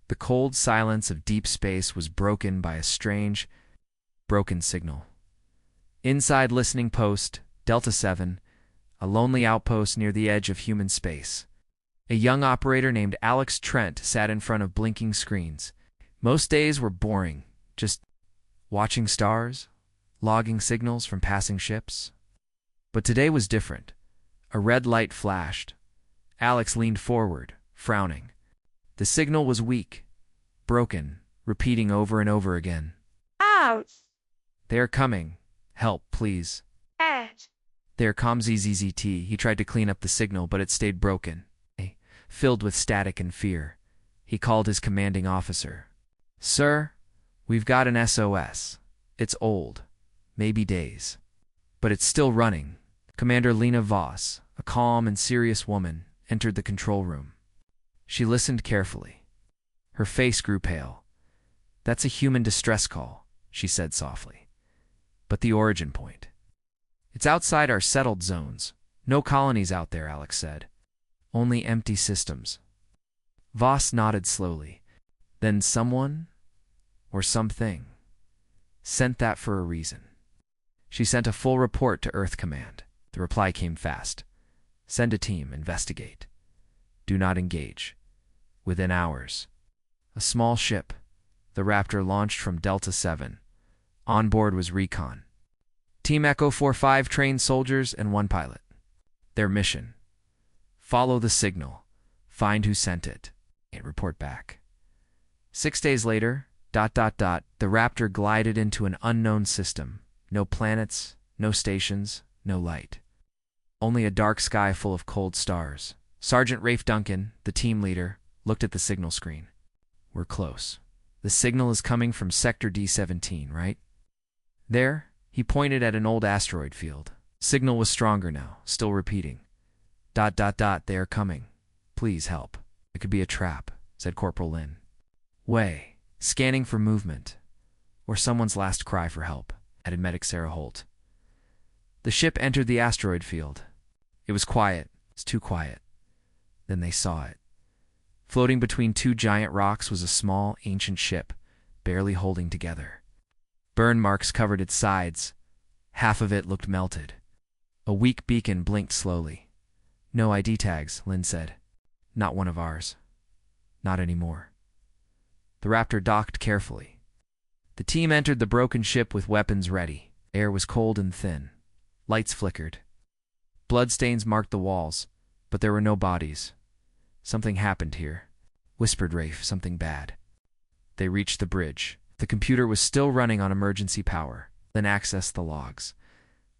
The cold silence of deep space was broken by a strange, broken signal. Inside listening post, Delta 7, a lonely outpost near the edge of human space. A young operator named Alex Trent sat in front of blinking screens. Most days were boring, just watching stars, logging signals from passing ships. But today was different. A red light flashed. Alex leaned forward, frowning. The signal was weak, broken, repeating over and over again. Ouch! "They are coming. Help, please." "There comes ZZZT." He tried to clean up the signal, but it stayed broken, filled with static and fear. He called his commanding officer. "Sir, we've got an SOS. It's old, maybe days, but it's still running." Commander Lena Voss, a calm and serious woman, entered the control room. She listened carefully. Her face grew pale. "That's a human distress call," she said softly. "But the origin point. It's outside our settled zones. No colonies out there," Alex said. "Only empty systems." Voss nodded slowly. "Then someone, or something, sent that for a reason." She sent a full report to Earth Command. The reply came fast. "Send a team, investigate. Do not engage." Within hours, a small ship, the Raptor, launched from Delta 7. On board was Recon. Team Echo 45 trained soldiers and one pilot. Their mission: follow the signal, find who sent it, and report back. 6 days later, the Raptor glided into an unknown system. No planets, no stations, no light. Only a dark sky full of cold stars. Sergeant Rafe Duncan, the team leader, looked at the signal screen. "We're close. The signal is coming from Sector D17, right?" There, he pointed at an old asteroid field. Signal was stronger now, still repeating. They are coming. Please help." "It could be a trap," said Corporal Lin. "Way, scanning for movement. Or someone's last cry for help," added Medic Sarah Holt. The ship entered the asteroid field. It was quiet. It was too quiet. Then they saw it. Floating between two giant rocks was a small, ancient ship, barely holding together. Burn marks covered its sides. Half of it looked melted. A weak beacon blinked slowly. "No ID tags," Lynn said. "Not one of ours. Not anymore." The Raptor docked carefully. The team entered the broken ship with weapons ready. Air was cold and thin. Lights flickered. Bloodstains marked the walls, but there were no bodies. "Something happened here," whispered Rafe. "Something bad." They reached the bridge. The computer was still running on emergency power. Then accessed the logs.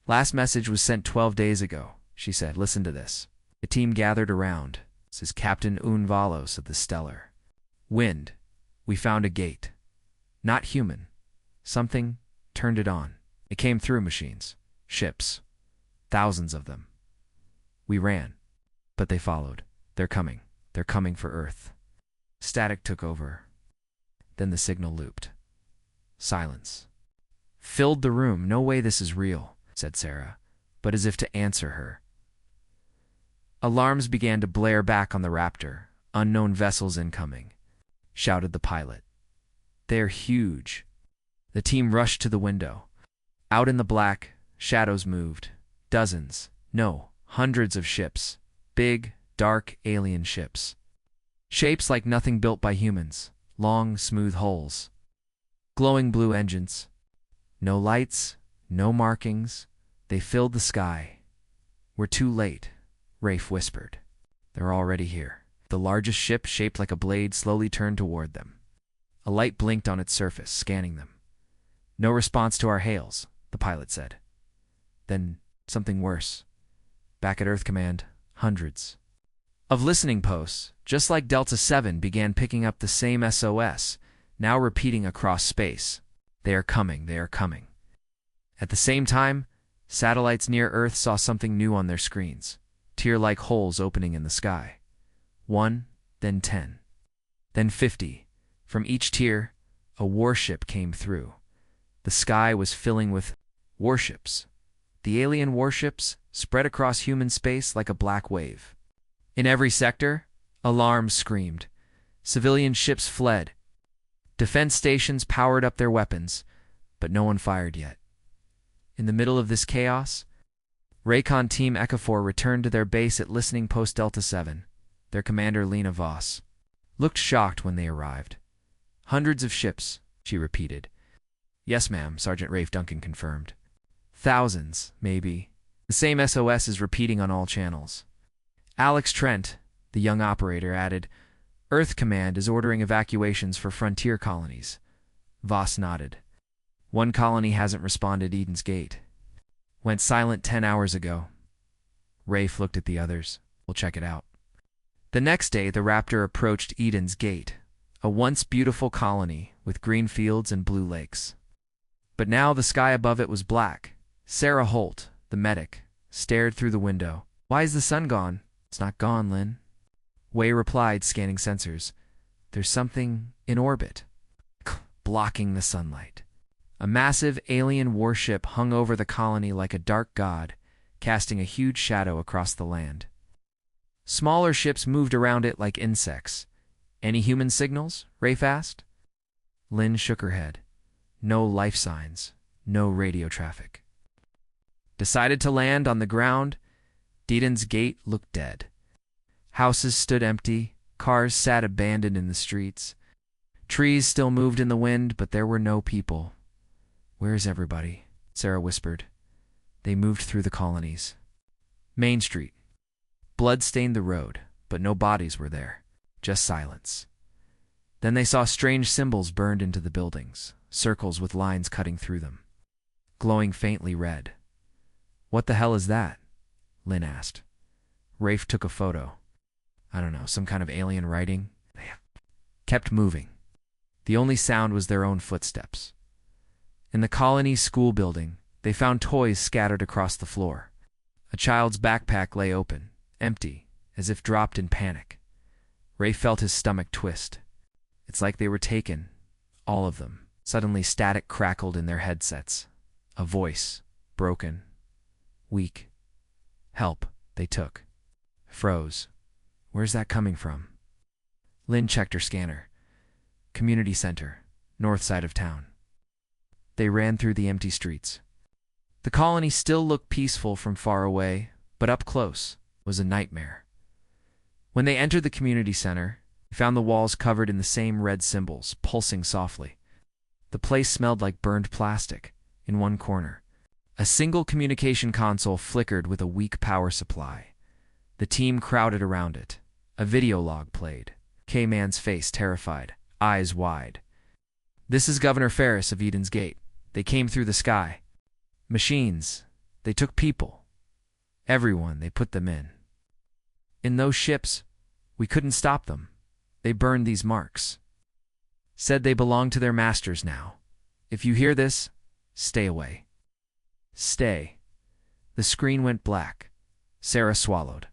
"Last message was sent 12 days ago," she said. "Listen to this." The team gathered around. "This is Captain Unvalos of the Stellar. Wind. We found a gate. Not human. Something turned it on. It came through machines. Ships. Thousands of them. We ran. But they followed. They're coming. They're coming for Earth." Static took over. Then the signal looped. Silence filled the room. "No way this is real," said Sarah, but as if to answer her. Alarms began to blare back on the Raptor. "Unknown vessels incoming," shouted the pilot. "They're huge." The team rushed to the window. Out in the black, shadows moved. Dozens, no, hundreds of ships. Big, dark, alien ships. Shapes like nothing built by humans. Long, smooth hulls. Glowing blue engines. No lights, no markings. They filled the sky. "We're too late," Rafe whispered. "They're already here." The largest ship, shaped like a blade, slowly turned toward them. A light blinked on its surface, scanning them. "No response to our hails," the pilot said. Then something worse. Back at Earth Command, hundreds of listening posts, just like Delta 7, began picking up the same SOS, now repeating across space. "They are coming, they are coming." At the same time, satellites near Earth saw something new on their screens. Tear-like holes opening in the sky. 1, then 10, then 50. From each tier, a warship came through. The sky was filling with warships. The alien warships spread across human space like a black wave. In every sector, alarms screamed. Civilian ships fled. Defense stations powered up their weapons, but no one fired yet. In the middle of this chaos, Raycon Team Ekafor returned to their base at Listening Post Delta 7. Their commander, Lena Voss, looked shocked when they arrived. "Hundreds of ships," she repeated. "Yes, ma'am," Sergeant Rafe Duncan confirmed. "Thousands, maybe." The same SOS is repeating on all channels. Alex Trent, the young operator, added, "Earth Command is ordering evacuations for frontier colonies." Voss nodded. "One colony hasn't responded. Eden's Gate went silent 10 hours ago." Rafe looked at the others. "We'll check it out." The next day, the Raptor approached Eden's Gate, a once beautiful colony with green fields and blue lakes. But now the sky above it was black. Sarah Holt, the medic, stared through the window. "Why is the sun gone?" "It's not gone, Lynn." Wei replied, scanning sensors. "There's something in orbit, blocking the sunlight." A massive alien warship hung over the colony like a dark god, casting a huge shadow across the land. Smaller ships moved around it like insects. "Any human signals?" Rafe asked. Lynn shook her head. "No life signs, no radio traffic." Decided to land on the ground, Eden's Gate looked dead. Houses stood empty, cars sat abandoned in the streets. Trees still moved in the wind, but there were no people. "Where's everybody?" Sarah whispered. They moved through the colonies. Main Street. Blood stained the road, but no bodies were there, just silence. Then they saw strange symbols burned into the buildings, circles with lines cutting through them, glowing faintly red. "What the hell is that?" Lynn asked. Rafe took a photo. "I don't know, some kind of alien writing." They kept moving. The only sound was their own footsteps. In the colony school building, they found toys scattered across the floor. A child's backpack lay open, empty, as if dropped in panic. Ray felt his stomach twist. It's like they were taken, all of them. Suddenly static crackled in their headsets. A voice, broken, weak. "Help," they took. Froze. "Where's that coming from?" Lynn checked her scanner. "Community center, north side of town." They ran through the empty streets. The colony still looked peaceful from far away, but up close was a nightmare. When they entered the community center, they found the walls covered in the same red symbols, pulsing softly. The place smelled like burned plastic. In one corner, a single communication console flickered with a weak power supply. The team crowded around it. A video log played. K-Man's face terrified, eyes wide. "This is Governor Ferris of Eden's Gate. They came through the sky. Machines. They took people. Everyone, they put them in. In those ships, we couldn't stop them. They burned these marks. Said they belong to their masters now. If you hear this, stay away." "Stay." The screen went black. Sarah swallowed.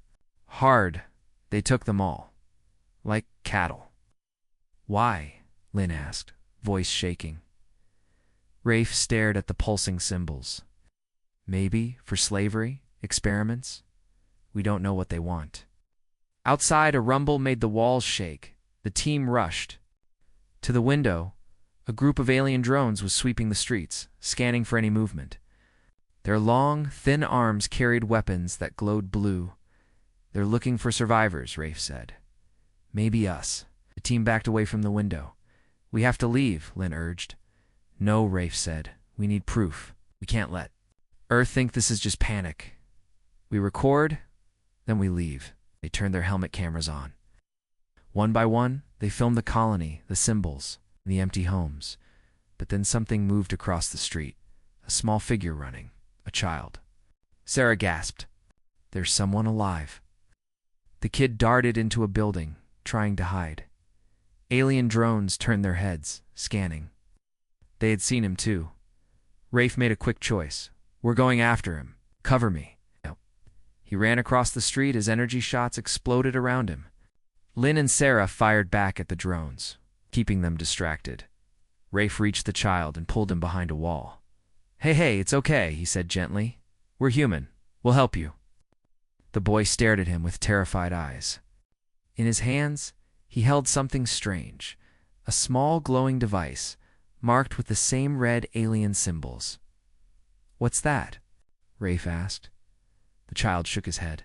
"Hard. They took them all. Like cattle." "Why?" Lynn asked, voice shaking. Rafe stared at the pulsing symbols. "Maybe for slavery, experiments. We don't know what they want." Outside, a rumble made the walls shake. The team rushed. To the window, a group of alien drones was sweeping the streets, scanning for any movement. Their long, thin arms carried weapons that glowed blue. "They're looking for survivors," Rafe said. "Maybe us." The team backed away from the window. "We have to leave," Lynn urged. "No," Rafe said. "We need proof. We can't let Earth think this is just panic. We record, then we leave." They turned their helmet cameras on. One by one, they filmed the colony, the symbols, and the empty homes. But then something moved across the street. A small figure running. A child. Sarah gasped. "There's someone alive." The kid darted into a building, trying to hide. Alien drones turned their heads, scanning. They had seen him too. Rafe made a quick choice. "We're going after him. Cover me." He ran across the street as energy shots exploded around him. Lynn and Sarah fired back at the drones, keeping them distracted. Rafe reached the child and pulled him behind a wall. Hey, it's okay," he said gently. "We're human. We'll help you." The boy stared at him with terrified eyes. In his hands, He held something strange, a small glowing device, marked with the same red alien symbols. "What's that?" Rafe asked. The child shook his head.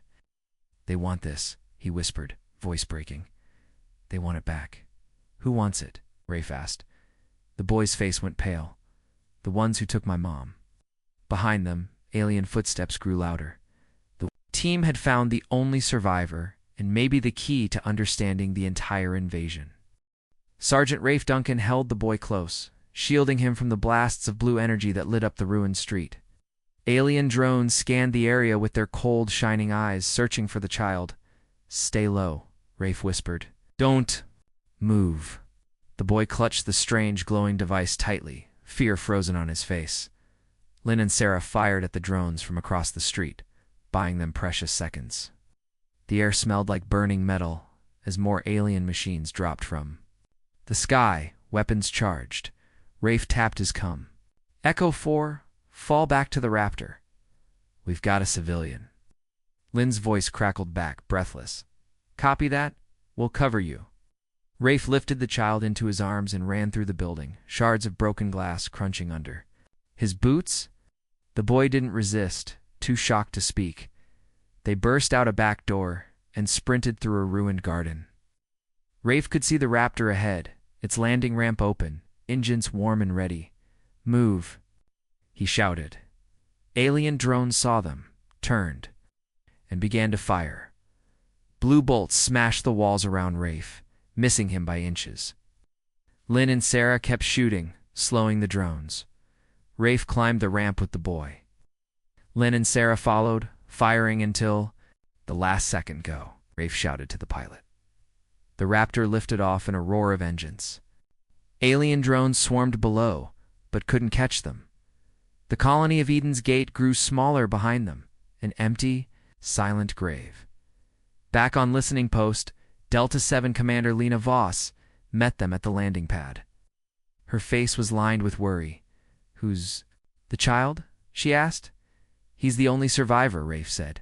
"They want this," he whispered, voice breaking. "They want it back." "Who wants it?" Rafe asked. The boy's face went pale. "The ones who took my mom." Behind them, alien footsteps grew louder. The team had found the only survivor, and maybe the key to understanding the entire invasion. Sergeant Rafe Duncan held the boy close, shielding him from the blasts of blue energy that lit up the ruined street. Alien drones scanned the area with their cold, shining eyes, searching for the child. "Stay low," Rafe whispered. "Don't move." The boy clutched the strange, glowing device tightly, fear frozen on his face. Lynn and Sarah fired at the drones from across the street, buying them precious seconds. The air smelled like burning metal as more alien machines dropped from the sky, weapons charged. Rafe tapped his cum. "Echo 4, fall back to the Raptor. We've got a civilian." Lynn's voice crackled back, breathless. "Copy that. We'll cover you." Rafe lifted the child into his arms and ran through the building, shards of broken glass crunching under his boots. The boy didn't resist, too shocked to speak. They burst out a back door and sprinted through a ruined garden. Rafe could see the Raptor ahead, its landing ramp open, engines warm and ready. "Move," he shouted. Alien drones saw them, turned, and began to fire. Blue bolts smashed the walls around Rafe, missing him by inches. Lynn and Sarah kept shooting, slowing the drones. Rafe climbed the ramp with the boy. Lynn and Sarah followed, firing until the last second go, Rafe shouted to the pilot. The Raptor lifted off in a roar of engines. Alien drones swarmed below, but couldn't catch them. The colony of Eden's Gate grew smaller behind them, an empty, silent grave. Back on listening post, Delta 7 Commander Lena Voss met them at the landing pad. Her face was lined with worry. "Who's the child?" she asked. "He's the only survivor," Rafe said.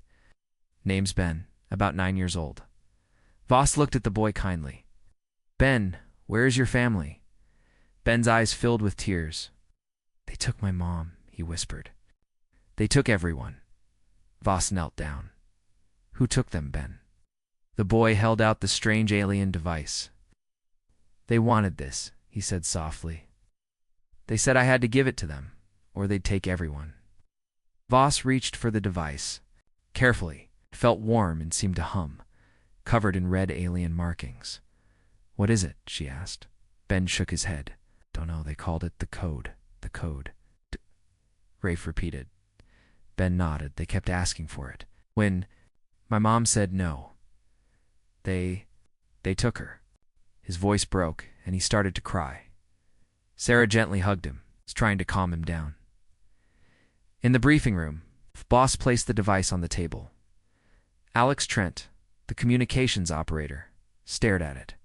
"Name's Ben, about 9 years old." Voss looked at the boy kindly. "Ben, where is your family?" Ben's eyes filled with tears. "They took my mom," he whispered. "They took everyone." Voss knelt down. "Who took them, Ben?" The boy held out the strange alien device. "They wanted this," he said softly. "They said I had to give it to them, or they'd take everyone." Voss reached for the device. Carefully, it felt warm and seemed to hum, covered in red alien markings. "What is it?" she asked. Ben shook his head. "Don't know, they called it the code. The code." Rafe repeated. Ben nodded. "They kept asking for it. When my mom said no. They took her." His voice broke, and he started to cry. Sarah gently hugged him, trying to calm him down. In the briefing room, Boss placed the device on the table. Alex Trent, the communications operator, stared at it.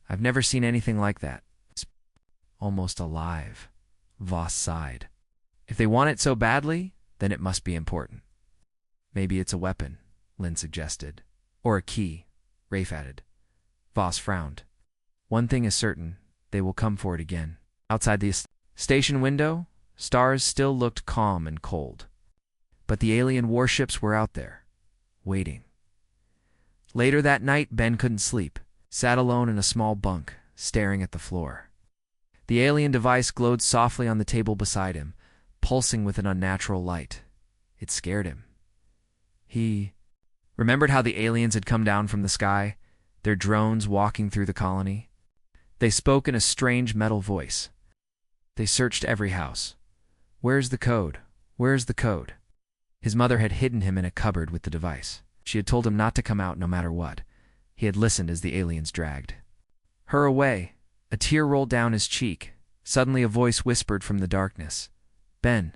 "I've never seen anything like that. It's almost alive," Voss sighed. "If they want it so badly, then it must be important." "Maybe it's a weapon," Lynn suggested. "Or a key," Rafe added. Voss frowned. "One thing is certain, they will come for it again." Outside the station window, stars still looked calm and cold. But the alien warships were out there, waiting. Later that night, Ben couldn't sleep, sat alone in a small bunk, staring at the floor. The alien device glowed softly on the table beside him, pulsing with an unnatural light. It scared him. He remembered how the aliens had come down from the sky, their drones walking through the colony. They spoke in a strange metal voice. They searched every house. "Where's the code? Where's the code?" His mother had hidden him in a cupboard with the device. She had told him not to come out no matter what. He had listened as the aliens dragged her away. A tear rolled down his cheek. Suddenly a voice whispered from the darkness, "Ben."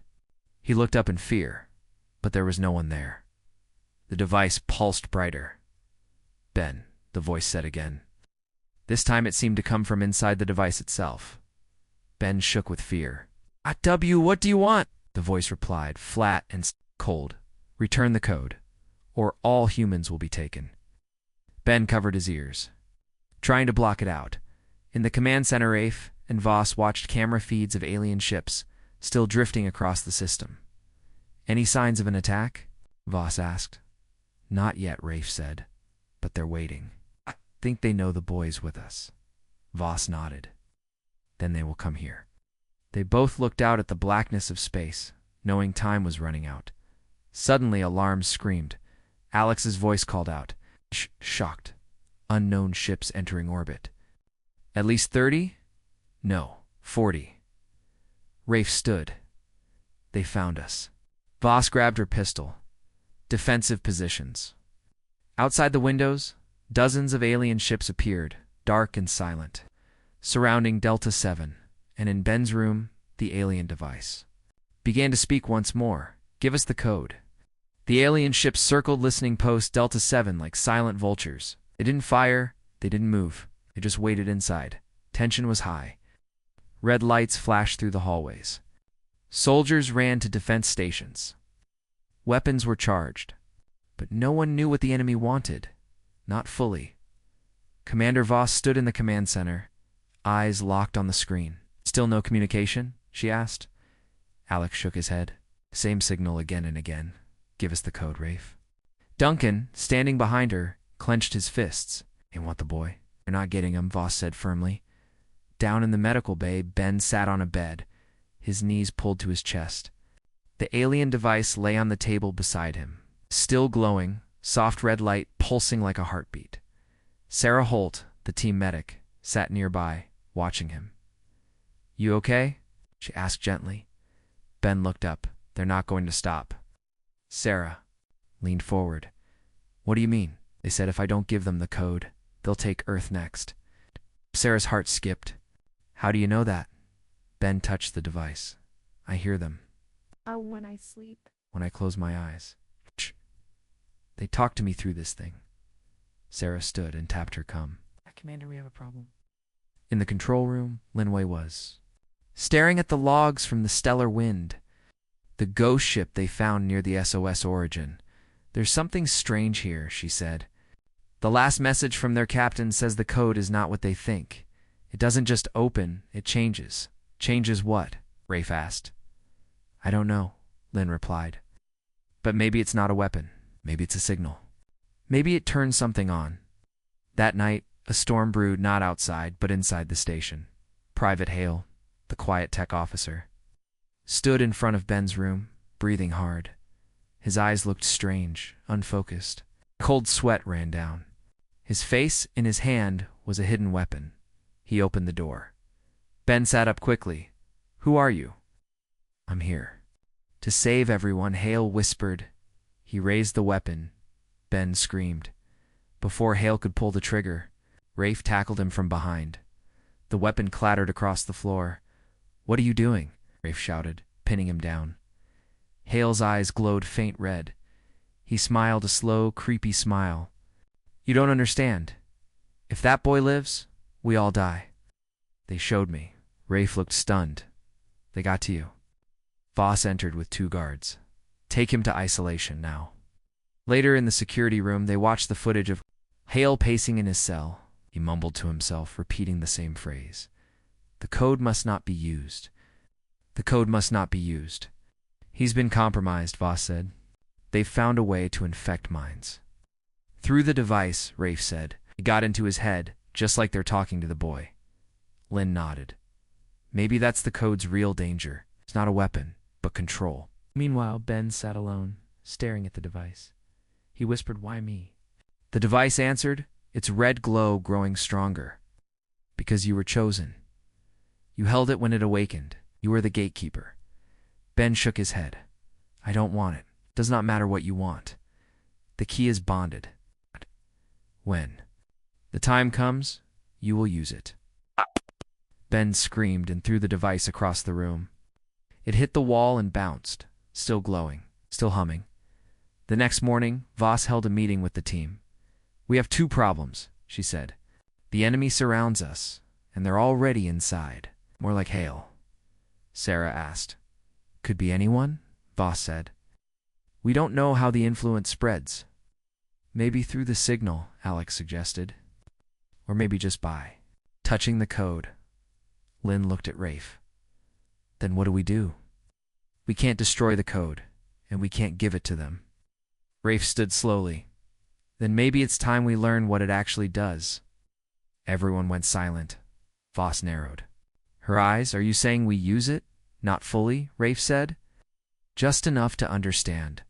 He looked up in fear, but there was no one there. The device pulsed brighter. "Ben," the voice said again. This time it seemed to come from inside the device itself. Ben shook with fear. "W, what do you want?" the voice replied, flat and cold. "Return the code, or all humans will be taken." Ben covered his ears. trying to block it out. In the command center, Rafe and Voss watched camera feeds of alien ships still drifting across the system. Any signs of an attack? Voss asked. Not yet, Rafe said, but they're waiting. I think they know the boy's with us. Voss nodded. Then they will come here. They both looked out at the blackness of space, knowing time was running out. Suddenly, alarms screamed. Alex's voice called out. Shocked. Unknown ships entering orbit. At least 30? No, 40. Rafe stood. They found us. Voss grabbed her pistol. Defensive positions. Outside the windows, dozens of alien ships appeared, dark and silent, surrounding Delta 7, and in Ben's room, the alien device began to speak once more. Give us the code. The alien ships circled listening post Delta 7 like silent vultures. They didn't fire, they didn't move, they just waited inside. Tension was high. Red lights flashed through the hallways. Soldiers ran to defense stations. Weapons were charged, but no one knew what the enemy wanted. Not fully. Commander Voss stood in the command center, eyes locked on the screen. Still no communication? She asked. Alex shook his head. Same signal again and again. Give us the code, Rafe. Duncan, standing behind her, clenched his fists. They want the boy. You're not getting him, Voss said firmly. Down in the medical bay, Ben sat on a bed, his knees pulled to his chest. The alien device lay on the table beside him, still glowing, soft red light pulsing like a heartbeat. Sarah Holt, the team medic, sat nearby, watching him. You okay? She asked gently. Ben looked up. They're not going to stop. Sarah leaned forward. What do you mean? They said if I don't give them the code, they'll take Earth next. Sarah's heart skipped. How do you know that? Ben touched the device. I hear them. When I sleep. When I close my eyes. Shh. They talked to me through this thing. Sarah stood and tapped her cum. Commander, we have a problem. In the control room, Linway was staring at the logs from the stellar wind. The ghost ship they found near the SOS origin. There's something strange here, she said. The last message from their captain says the code is not what they think. It doesn't just open, it changes. Changes what? Rafe asked. I don't know, Lynn replied. But maybe it's not a weapon. Maybe it's a signal. Maybe it turns something on. That night, a storm brewed not outside, but inside the station. Private Hale, the quiet tech officer, stood in front of Ben's room, breathing hard. His eyes looked strange, unfocused. Cold sweat ran down. His face in his hand was a hidden weapon. He opened the door. Ben sat up quickly. Who are you? I'm here. To save everyone, Hale whispered. He raised the weapon. Ben screamed. Before Hale could pull the trigger, Rafe tackled him from behind. The weapon clattered across the floor. What are you doing? Rafe shouted, pinning him down. Hale's eyes glowed faint red. He smiled a slow, creepy smile. You don't understand. If that boy lives, we all die. They showed me. Rafe looked stunned. They got to you. Voss entered with 2 guards. Take him to isolation now. Later in the security room, they watched the footage of Hale pacing in his cell. He mumbled to himself, repeating the same phrase. The code must not be used. The code must not be used. He's been compromised, Voss said. They've found a way to infect minds. Through the device, Rafe said. It got into his head, just like they're talking to the boy. Lynn nodded. Maybe that's the code's real danger. It's not a weapon, but control. Meanwhile, Ben sat alone, staring at the device. He whispered, Why me? The device answered, its red glow growing stronger. Because you were chosen. You held it when it awakened. You were the gatekeeper. Ben shook his head. I don't want it. It does not matter what you want. The key is bonded. When the time comes, you will use it. Ben screamed and threw the device across the room. It hit the wall and bounced, still glowing, still humming. The next morning, Voss held a meeting with the team. We have 2 problems, she said. The enemy surrounds us, and they're already inside. More like Hale. Sarah asked. Could be anyone? Voss said. We don't know how the influence spreads. Maybe through the signal, Alex suggested. Or maybe just by touching the code. Lynn looked at Rafe. Then what do we do? We can't destroy the code, and we can't give it to them. Rafe stood slowly. Then maybe it's time we learn what it actually does. Everyone went silent. Voss narrowed her eyes. Are you saying we use it? Not fully, Rafe said. Just enough to understand.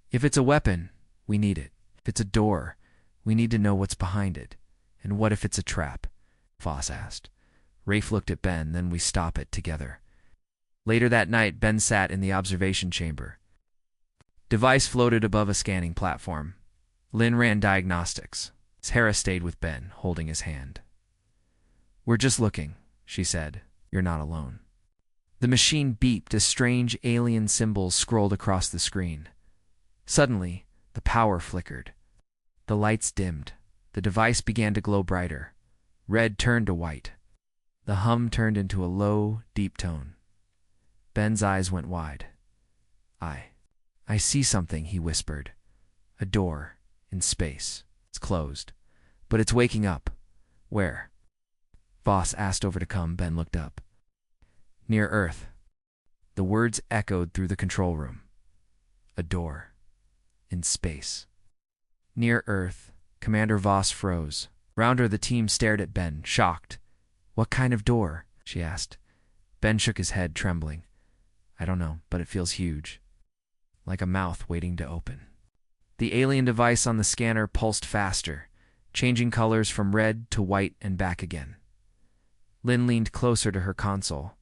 If it's a weapon, we need it. If it's a door, we need to know what's behind it. And what if it's a trap? Voss asked. Rafe looked at Ben, then we stop it together. Later that night, Ben sat in the observation chamber. Device floated above a scanning platform. Lynn ran diagnostics. Sarah stayed with Ben, holding his hand. We're just looking, she said. You're not alone. The machine beeped as strange alien symbols scrolled across the screen. Suddenly, the power flickered. The lights dimmed. The device began to glow brighter. Red turned to white. The hum turned into a low, deep tone. Ben's eyes went wide. I see something, he whispered. A door, in space. It's closed. But it's waking up. Where? Voss asked over to come. Ben looked up. Near Earth. The words echoed through the control room. A door. In space. Near Earth. Commander Voss froze. Round her, the team stared at Ben, shocked. What kind of door? She asked. Ben shook his head, trembling. I don't know, but it feels huge. Like a mouth waiting to open. The alien device on the scanner pulsed faster, changing colors from red to white and back again. Lynn leaned closer to her console.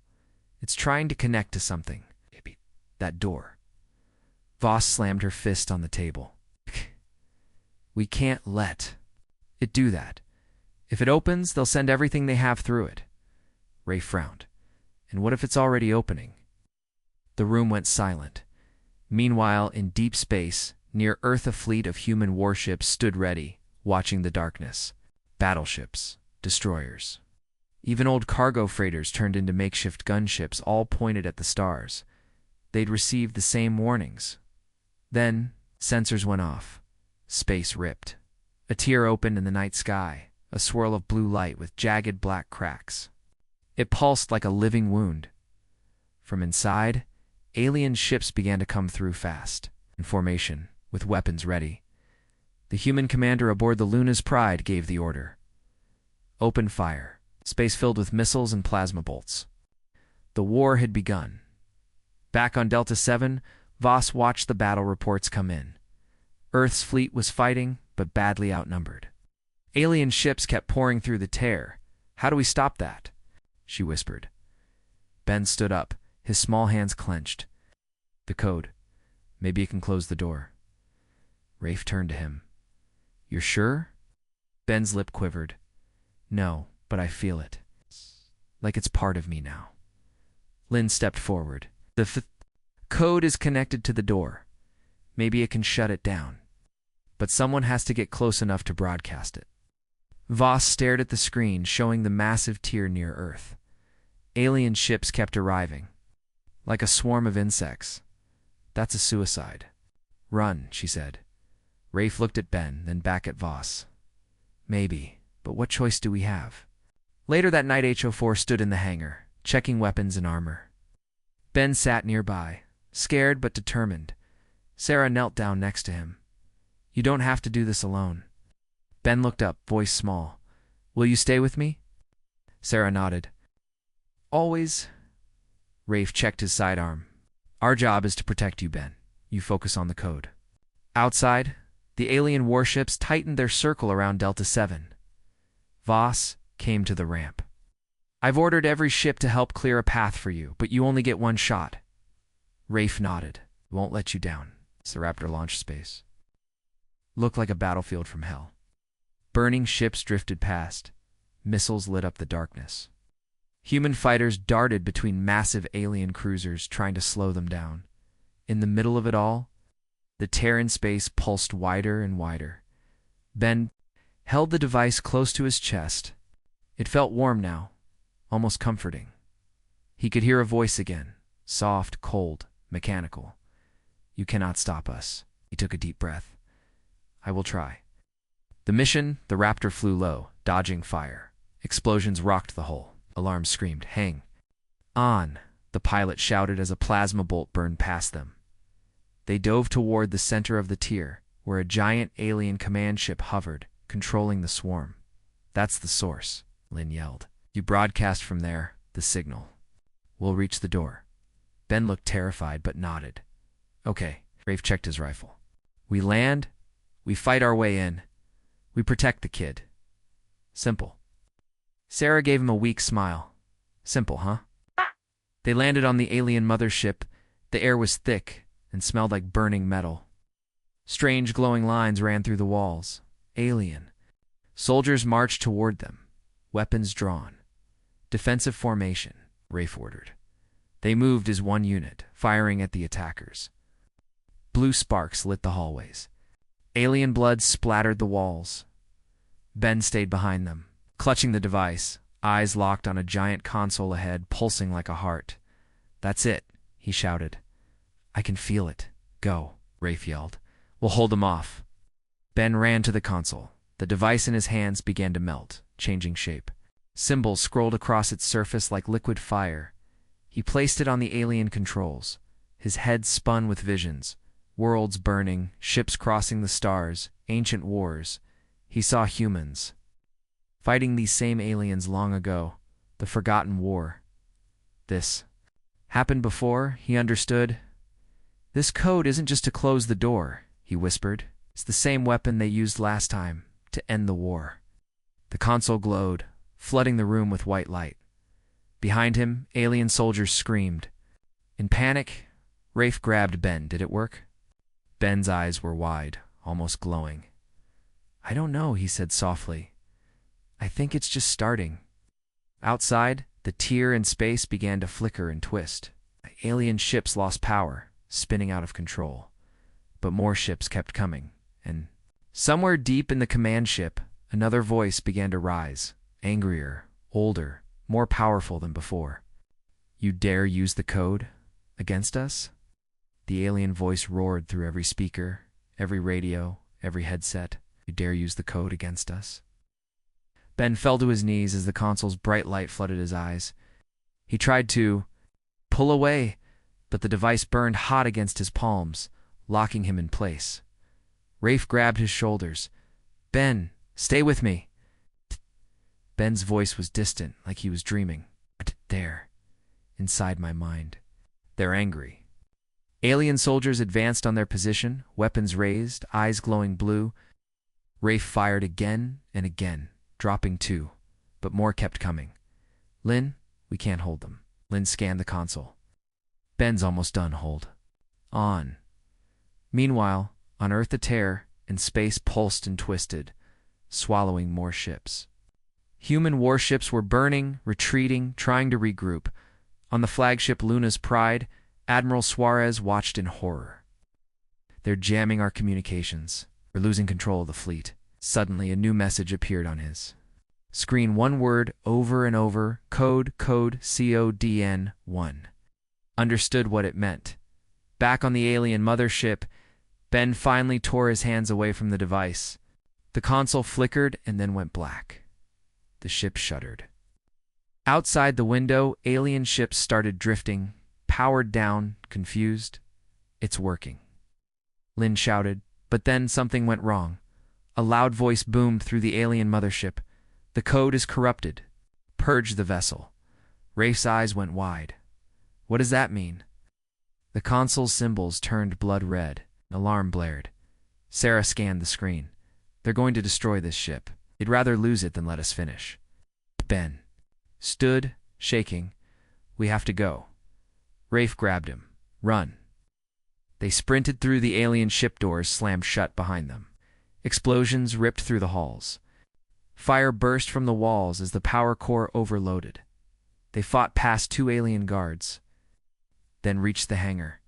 It's trying to connect to something. Maybe that door. Voss slammed her fist on the table. We can't let it do that. If it opens, they'll send everything they have through it. Ray frowned. And what if it's already opening? The room went silent. Meanwhile, in deep space, near Earth, a fleet of human warships stood ready, watching the darkness. Battleships, destroyers. Even old cargo freighters turned into makeshift gunships, all pointed at the stars. They'd received the same warnings. Then, sensors went off. Space ripped. A tear opened in the night sky, a swirl of blue light with jagged black cracks. It pulsed like a living wound. From inside, alien ships began to come through fast, in formation, with weapons ready. The human commander aboard the Luna's Pride gave the order. Open fire, space filled with missiles and plasma bolts. The war had begun. Back on Delta 7, Voss watched the battle reports come in. Earth's fleet was fighting, but badly outnumbered. Alien ships kept pouring through the tear. How do we stop that? She whispered. Ben stood up, his small hands clenched. The code. Maybe it can close the door. Rafe turned to him. You're sure? Ben's lip quivered. No, but I feel it. Like it's part of me now. Lynn stepped forward. The code is connected to the door. Maybe it can shut it down. But someone has to get close enough to broadcast it. Voss stared at the screen, showing the massive tier near Earth. Alien ships kept arriving. Like a swarm of insects. That's a suicide. Run, she said. Rafe looked at Ben, then back at Voss. Maybe, but what choice do we have? Later that night, HO4 stood in the hangar, checking weapons and armor. Ben sat nearby, scared but determined. Sarah knelt down next to him. You don't have to do this alone. Ben looked up, voice small. Will you stay with me? Sarah nodded. Always. Rafe checked his sidearm. Our job is to protect you, Ben. You focus on the code. Outside, the alien warships tightened their circle around Delta 7. Voss came to the ramp. I've ordered every ship to help clear a path for you, but you only get one shot. Rafe nodded. Won't let you down. It's the Raptor launch space. Looked like a battlefield from hell. Burning ships drifted past. Missiles lit up the darkness. Human fighters darted between massive alien cruisers, trying to slow them down. In the middle of it all, the tear in space pulsed wider and wider. Ben held the device close to his chest. It felt warm now, almost comforting. He could hear a voice again, soft, cold, mechanical. You cannot stop us. He took a deep breath. I will try. The mission, the Raptor flew low, dodging fire. Explosions rocked the hull. Alarms screamed, "Hang on!" The pilot shouted as a plasma bolt burned past them. They dove toward the center of the tier, where a giant alien command ship hovered, controlling the swarm. "That's the source," Lynn yelled. "You broadcast from there, the signal. We'll reach the door." Ben looked terrified but nodded. "Okay." Rafe checked his rifle. "We land, we fight our way in, we protect the kid. Simple." Sarah gave him a weak smile. "Simple, huh?" They landed on the alien mothership. The air was thick and smelled like burning metal. Strange glowing lines ran through the walls. Alien. Soldiers marched toward them, weapons drawn. "Defensive formation," Rafe ordered. They moved as one unit, firing at the attackers. Blue sparks lit the hallways. Alien blood splattered the walls. Ben stayed behind them, clutching the device, eyes locked on a giant console ahead, pulsing like a heart. "That's it," he shouted. "I can feel it. Go," Rafe yelled. "We'll hold them off." Ben ran to the console. The device in his hands began to melt, changing shape. Symbols scrolled across its surface like liquid fire. He placed it on the alien controls. His head spun with visions. Worlds burning, ships crossing the stars, ancient wars. He saw humans fighting these same aliens long ago, the forgotten war. This happened before, he understood. "This code isn't just to close the door," he whispered. "It's the same weapon they used last time, to end the war." The console glowed, flooding the room with white light. Behind him, alien soldiers screamed. In panic, Rafe grabbed Ben. Did it work? Ben's eyes were wide, almost glowing. "I don't know," he said softly. "I think it's just starting." Outside, the tier in space began to flicker and twist. Alien ships lost power, spinning out of control. But more ships kept coming, and somewhere deep in the command ship, another voice began to rise, angrier, older, more powerful than before. "You dare use the code against us?" The alien voice roared through every speaker, every radio, every headset. "You dare use the code against us?" Ben fell to his knees as the console's bright light flooded his eyes. He tried to pull away, but the device burned hot against his palms, locking him in place. Rafe grabbed his shoulders. "Ben, stay with me." Ben's voice was distant, like he was dreaming. "There, inside my mind. They're angry." Alien soldiers advanced on their position, weapons raised, eyes glowing blue. Rafe fired again and again, dropping two, but more kept coming. "Lynn, we can't hold them." Lynn scanned the console. "Ben's almost done, hold on." Meanwhile, on Earth a tear, and space pulsed and twisted, swallowing more ships. Human warships were burning, retreating, trying to regroup. On the flagship Luna's Pride, Admiral Suarez watched in horror. "They're jamming our communications. We're losing control of the fleet." Suddenly, a new message appeared on his screen. One word over and over, code, CODN1. Understood what it meant. Back on the alien mothership, Ben finally tore his hands away from the device. The console flickered and then went black. The ship shuddered. Outside the window, alien ships started drifting, powered down, confused. "It's working," Lynn shouted, but then something went wrong. A loud voice boomed through the alien mothership. "The code is corrupted. Purge the vessel." Rafe's eyes went wide. "What does that mean?" The console's symbols turned blood red. An alarm blared. Sarah scanned the screen. "They're going to destroy this ship. They'd rather lose it than let us finish." Ben stood, shaking. "We have to go." Rafe grabbed him. "Run." They sprinted through the alien ship doors, slammed shut behind them. Explosions ripped through the halls. Fire burst from the walls as the power core overloaded. They fought past two alien guards, then reached the hangar.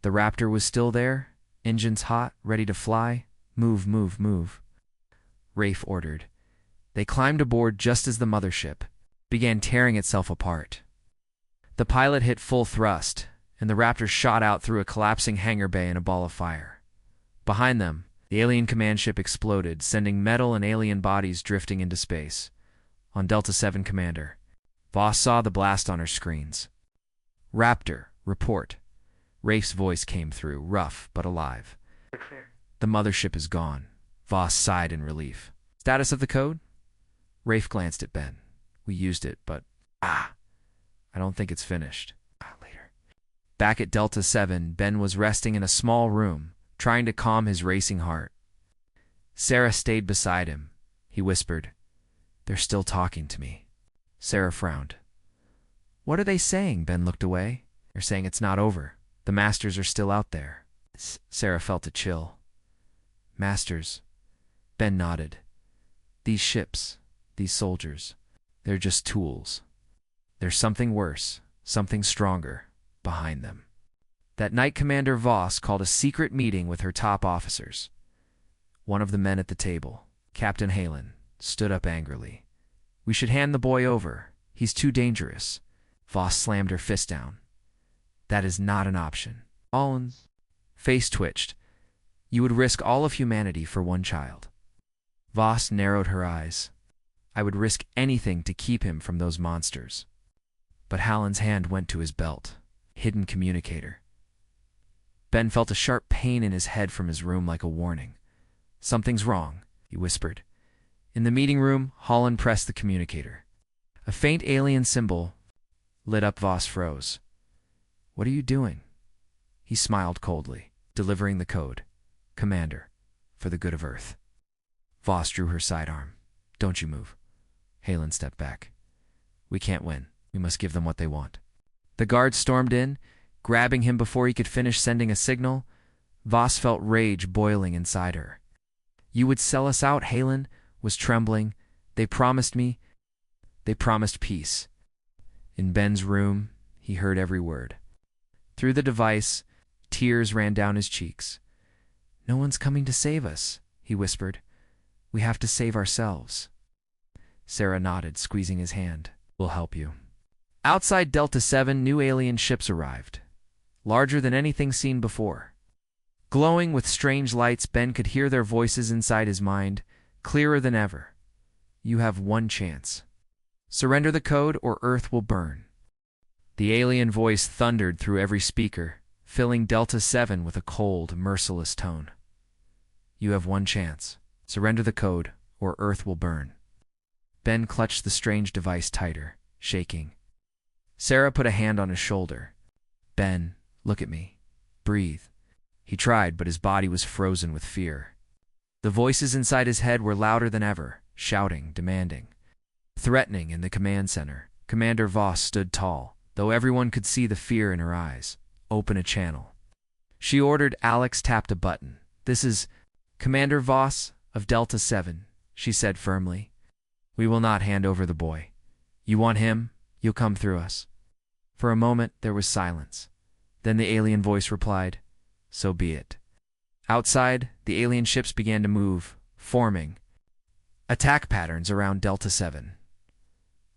The Raptor was still there, engines hot, ready to fly. "Move, move, move," Rafe ordered. They climbed aboard just as the mothership began tearing itself apart. The pilot hit full thrust, and the Raptor shot out through a collapsing hangar bay in a ball of fire. Behind them, The alien command ship exploded, sending metal and alien bodies drifting into space. On Delta 7, Commander. Voss saw the blast on her screens. Raptor, report. Rafe's voice came through, rough but alive. The mothership is gone. Voss sighed in relief. Status of the code? Rafe glanced at Ben. We used it, but I don't think it's finished. Later. Back at Delta 7, Ben was resting in a small room, trying to calm his racing heart. Sarah stayed beside him. He whispered, "They're still talking to me." Sarah frowned. "What are they saying?" Ben looked away. "They're saying it's not over. The Masters are still out there." Sarah felt a chill. Masters. Ben nodded. These ships, these soldiers, they're just tools. There's something worse, something stronger, behind them. That night, Commander Voss called a secret meeting with her top officers. One of the men at the table, Captain Halen, stood up angrily. "We should hand the boy over. He's too dangerous." Voss slammed her fist down. "That is not an option." Allen's face twitched. "You would risk all of humanity for one child." Voss narrowed her eyes. "I would risk anything to keep him from those monsters." But Hallen's hand went to his belt. Hidden communicator. Ben felt a sharp pain in his head from his room, like a warning. "Something's wrong," he whispered. In the meeting room, Holland pressed the communicator. A faint alien symbol lit up. Voss froze. "What are you doing?" He smiled coldly. "Delivering the code, Commander, for the good of Earth." Voss drew her sidearm. "Don't you move." Halen stepped back. "We can't win. We must give them what they want." The guards stormed in, grabbing him before he could finish sending a signal. Voss felt rage boiling inside her. "You would sell us out," Halen was trembling. They promised peace." In Ben's room, he heard every word. Through the device, tears ran down his cheeks. "No one's coming to save us," he whispered. "We have to save ourselves." Sarah nodded, squeezing his hand. "We'll help you." Outside Delta 7, new alien ships arrived, larger than anything seen before. Glowing with strange lights, Ben could hear their voices inside his mind, clearer than ever. "You have one chance. Surrender the code or Earth will burn." The alien voice thundered through every speaker, filling Delta 7 with a cold, merciless tone. "You have one chance. Surrender the code or Earth will burn." Ben clutched the strange device tighter, shaking. Sarah put a hand on his shoulder. "Ben, look at me. Breathe." He tried, but his body was frozen with fear. The voices inside his head were louder than ever, shouting, demanding. Threatening in the command center, Commander Voss stood tall, though everyone could see the fear in her eyes. "Open a channel." She ordered. Alex tapped a button. "This is Commander Voss of Delta 7, she said firmly. "We will not hand over the boy. You want him? You'll come through us." For a moment, there was silence. Then the alien voice replied, "So be it." Outside, the alien ships began to move, forming attack patterns around Delta 7.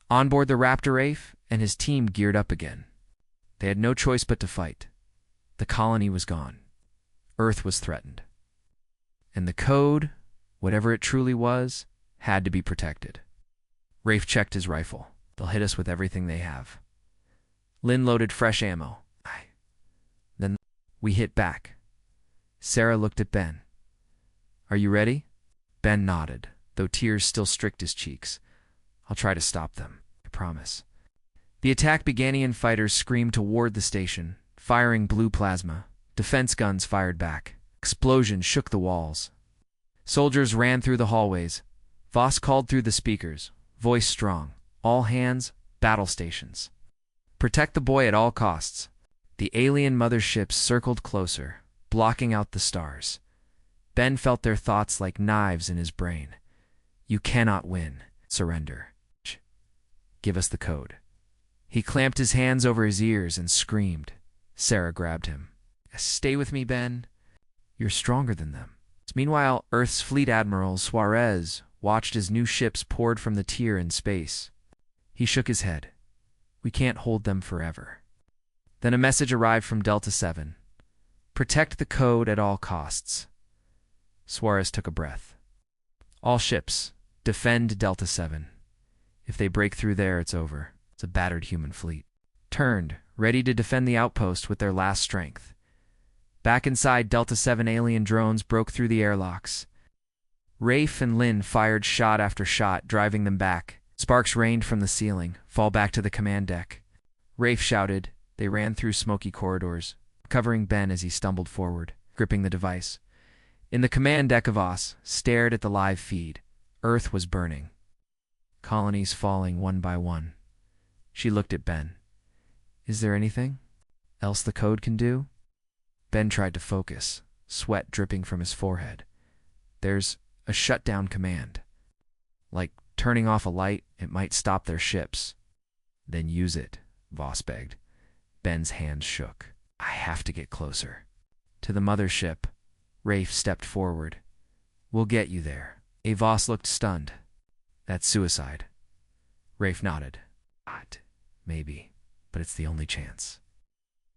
On board the Raptor, Rafe and his team geared up again. They had no choice but to fight. The colony was gone. Earth was threatened. And the code, whatever it truly was, had to be protected. Rafe checked his rifle. "They'll hit us with everything they have." Lynn loaded fresh ammo. Then we hit back. Sarah looked at Ben. "Are you ready?" Ben nodded, though tears still streaked his cheeks. "I'll try to stop them, I promise." The attack began. Fighters screamed toward the station, firing blue plasma. Defense guns fired back. Explosions shook the walls. Soldiers ran through the hallways. Voss called through the speakers, voice strong. "All hands, battle stations. Protect the boy at all costs." The alien motherships circled closer, blocking out the stars. Ben felt their thoughts like knives in his brain. "You cannot win. Surrender. Give us the code." He clamped his hands over his ears and screamed. Sarah grabbed him. "Stay with me, Ben. You're stronger than them." Meanwhile, Earth's Fleet Admiral Suarez watched as new ships poured from the tier in space. He shook his head. "We can't hold them forever." Then a message arrived from Delta 7. "Protect the code at all costs." Suarez took a breath. All ships, defend Delta 7. If they break through there, it's over. It's a battered human fleet. Turned, ready to defend the outpost with their last strength. Back inside, Delta 7 alien drones broke through the airlocks. Rafe and Lynn fired shot after shot, driving them back. Sparks rained from the ceiling. Fall back to the command deck. Rafe shouted. They ran through smoky corridors, covering Ben as he stumbled forward, gripping the device. In the command deck, Voss stared at the live feed. Earth was burning. Colonies falling one by one. She looked at Ben. Is there anything else the code can do? Ben tried to focus, sweat dripping from his forehead. There's a shutdown command. Like turning off a light, it might stop their ships. Then use it, Voss begged. Ben's hands shook. I have to get closer. To the mothership, Rafe stepped forward. We'll get you there. Voss looked stunned. That's suicide. Rafe nodded. Maybe, but it's the only chance.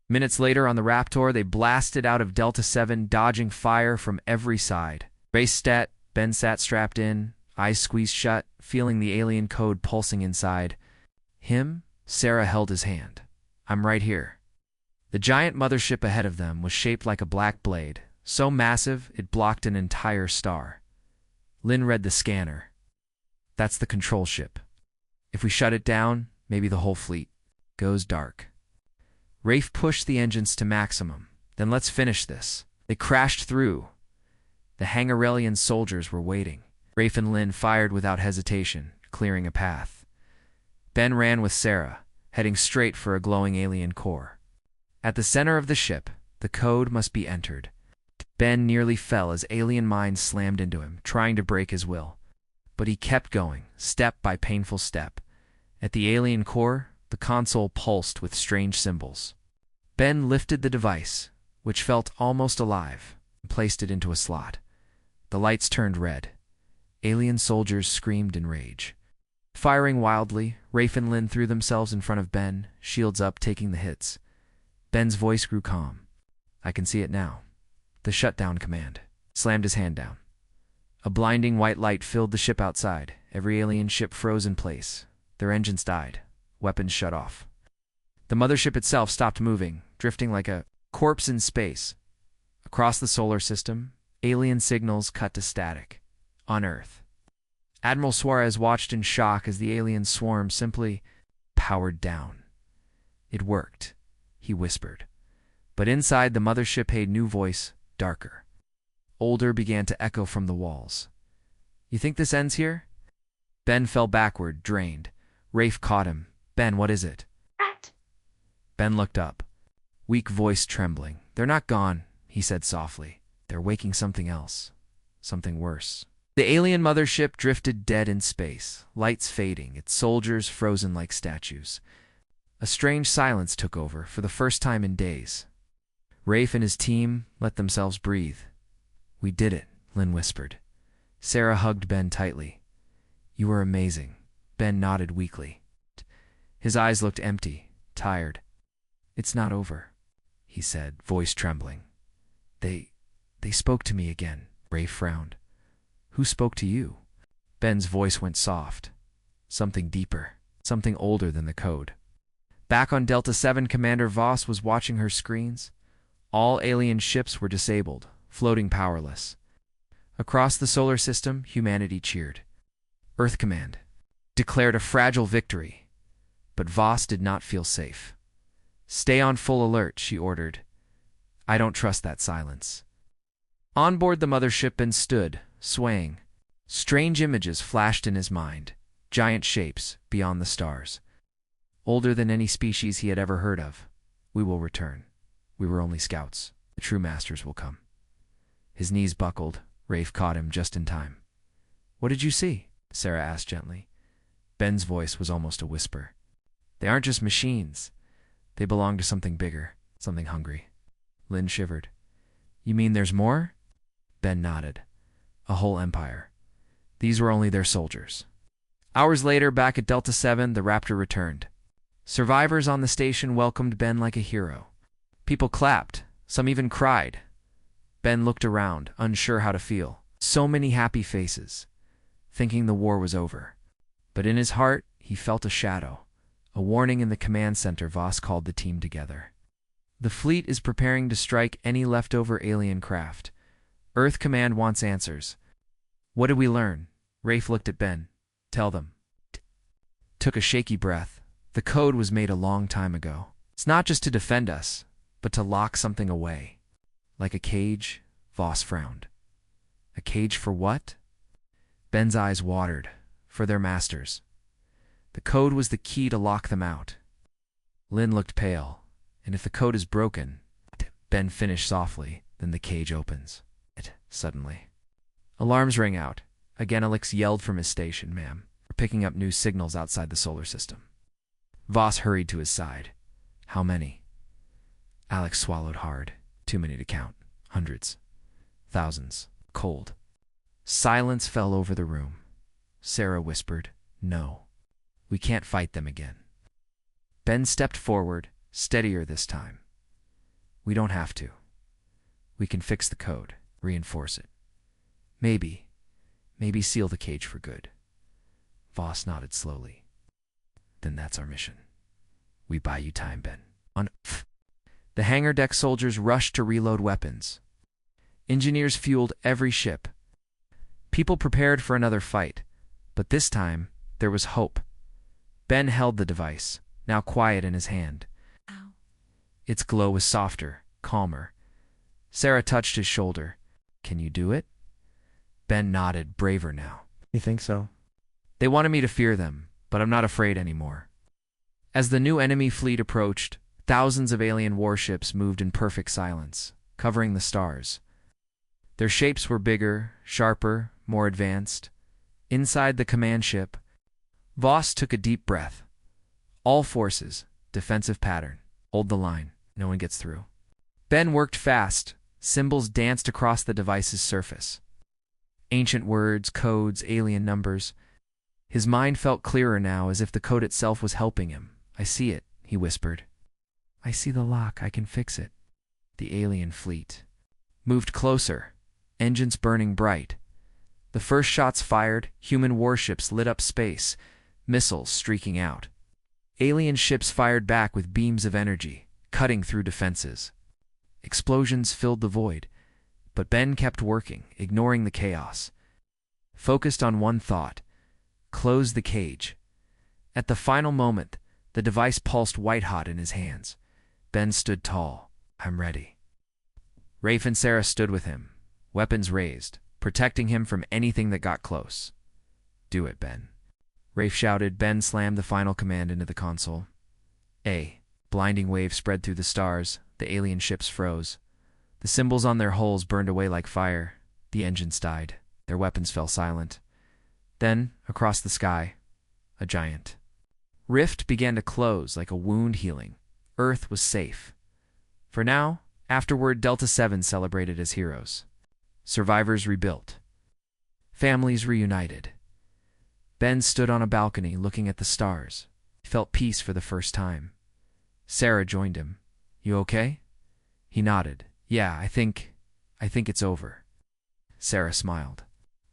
Minutes later on the Raptor, they blasted out of Delta 7, dodging fire from every side. Race stat, Ben sat strapped in, eyes squeezed shut, feeling the alien code pulsing inside. Him? Sarah held his hand. I'm right here. The giant mothership ahead of them was shaped like a black blade, so massive it blocked an entire star. Lynn read the scanner. That's the control ship. If we shut it down, maybe the whole fleet goes dark. Rafe pushed the engines to maximum. Then let's finish this. They crashed through. The Hangarelian soldiers were waiting. Rafe and Lynn fired without hesitation, clearing a path. Ben ran with Sarah, heading straight for a glowing alien core. At the center of the ship, the code must be entered. Ben nearly fell as alien minds slammed into him, trying to break his will. But he kept going, step by painful step. At the alien core, the console pulsed with strange symbols. Ben lifted the device, which felt almost alive, and placed it into a slot. The lights turned red. Alien soldiers screamed in rage. Firing wildly, Rafe and Lynn threw themselves in front of Ben, shields up, taking the hits. Ben's voice grew calm. I can see it now. The shutdown command. Slammed his hand down. A blinding white light filled the ship outside. Every alien ship froze in place. Their engines died. Weapons shut off. The mothership itself stopped moving, drifting like a corpse in space. Across the solar system, alien signals cut to static. On Earth, Admiral Suarez watched in shock as the alien swarm simply powered down. It worked, he whispered. But inside the mothership, a new voice, darker, older, began to echo from the walls. You think this ends here? Ben fell backward, drained. Rafe caught him. Ben, what is it? Ben looked up, weak voice trembling. They're not gone, he said softly. They're waking something else, something worse. The alien mothership drifted dead in space, lights fading, its soldiers frozen like statues. A strange silence took over for the first time in days. Rafe and his team let themselves breathe. We did it, Lynn whispered. Sarah hugged Ben tightly. You were amazing. Ben nodded weakly. His eyes looked empty, tired. It's not over, he said, voice trembling. They spoke to me again. Rafe frowned. Who spoke to you? Ben's voice went soft. Something deeper, something older than the code. Back on Delta 7, Commander Voss was watching her screens. All alien ships were disabled, floating powerless. Across the solar system, humanity cheered. Earth Command declared a fragile victory, but Voss did not feel safe. Stay on full alert, she ordered. I don't trust that silence. On board the mothership, Ben stood, swaying. Strange images flashed in his mind, giant shapes beyond the stars. Older than any species he had ever heard of. We will return. We were only scouts. The true masters will come. His knees buckled. Rafe caught him just in time. What did you see? Sarah asked gently. Ben's voice was almost a whisper. They aren't just machines. They belong to something bigger, something hungry. Lynn shivered. You mean there's more? Ben nodded. A whole empire. These were only their soldiers. Hours later, back at Delta 7, the Raptor returned. Survivors on the station welcomed Ben like a hero. People clapped. Some even cried. Ben looked around, unsure how to feel. So many happy faces, thinking the war was over. But in his heart, he felt a shadow. A warning in the command center. Voss called the team together. The fleet is preparing to strike any leftover alien craft. Earth Command wants answers. What did we learn? Rafe looked at Ben. Tell them. Took a shaky breath. The code was made a long time ago. It's not just to defend us, but to lock something away. Like a cage, Voss frowned. A cage for what? Ben's eyes watered. For their masters. The code was the key to lock them out. Lynn looked pale. And if the code is broken, Ben finished softly, then the cage opens. Suddenly. Alarms rang out. Again, Alex yelled from his station. Ma'am, we're picking up new signals outside the solar system. Voss hurried to his side. How many? Alex swallowed hard. Too many to count. Hundreds. Thousands. Cold. Silence fell over the room. Sarah whispered, No. We can't fight them again. Ben stepped forward, steadier this time. We don't have to. We can fix the code, reinforce it. Maybe seal the cage for good. Voss nodded slowly. Then that's our mission. We buy you time, Ben. The hangar deck soldiers rushed to reload weapons. Engineers fueled every ship. People prepared for another fight, but this time there was hope. Ben held the device, now quiet in his hand. Ow. Its glow was softer, calmer. Sarah touched his shoulder. Can you do it? Ben nodded, braver now. You think so? They wanted me to fear them, but I'm not afraid anymore. As the new enemy fleet approached, thousands of alien warships moved in perfect silence, covering the stars. Their shapes were bigger, sharper, more advanced. Inside the command ship, Voss took a deep breath. All forces, defensive pattern, hold the line, no one gets through. Ben worked fast. Symbols danced across the device's surface. Ancient words, codes, alien numbers. His mind felt clearer now, as if the code itself was helping him. I see it, he whispered. I see the lock, I can fix it. The alien fleet moved closer, engines burning bright. The first shots fired, human warships lit up space, missiles streaking out. Alien ships fired back with beams of energy, cutting through defenses. Explosions filled the void, but Ben kept working, ignoring the chaos. Focused on one thought: close the cage. At the final moment, the device pulsed white-hot in his hands. Ben stood tall. I'm ready. Rafe and Sarah stood with him, weapons raised, protecting him from anything that got close. Do it, Ben. Rafe shouted. Ben slammed the final command into the console. A blinding wave spread through the stars. The alien ships froze. The symbols on their hulls burned away like fire. The engines died. Their weapons fell silent. Then, across the sky, a giant rift began to close like a wound healing. Earth was safe. For now. Afterward, Delta 7 celebrated as heroes. Survivors rebuilt. Families reunited. Ben stood on a balcony looking at the stars. He felt peace for the first time. Sarah joined him. You okay? He nodded. Yeah, I think it's over. Sarah smiled.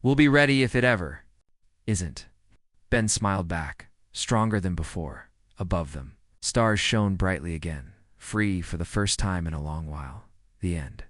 We'll be ready if it ever isn't. Ben smiled back, stronger than before. Above them, stars shone brightly again, free for the first time in a long while. The end.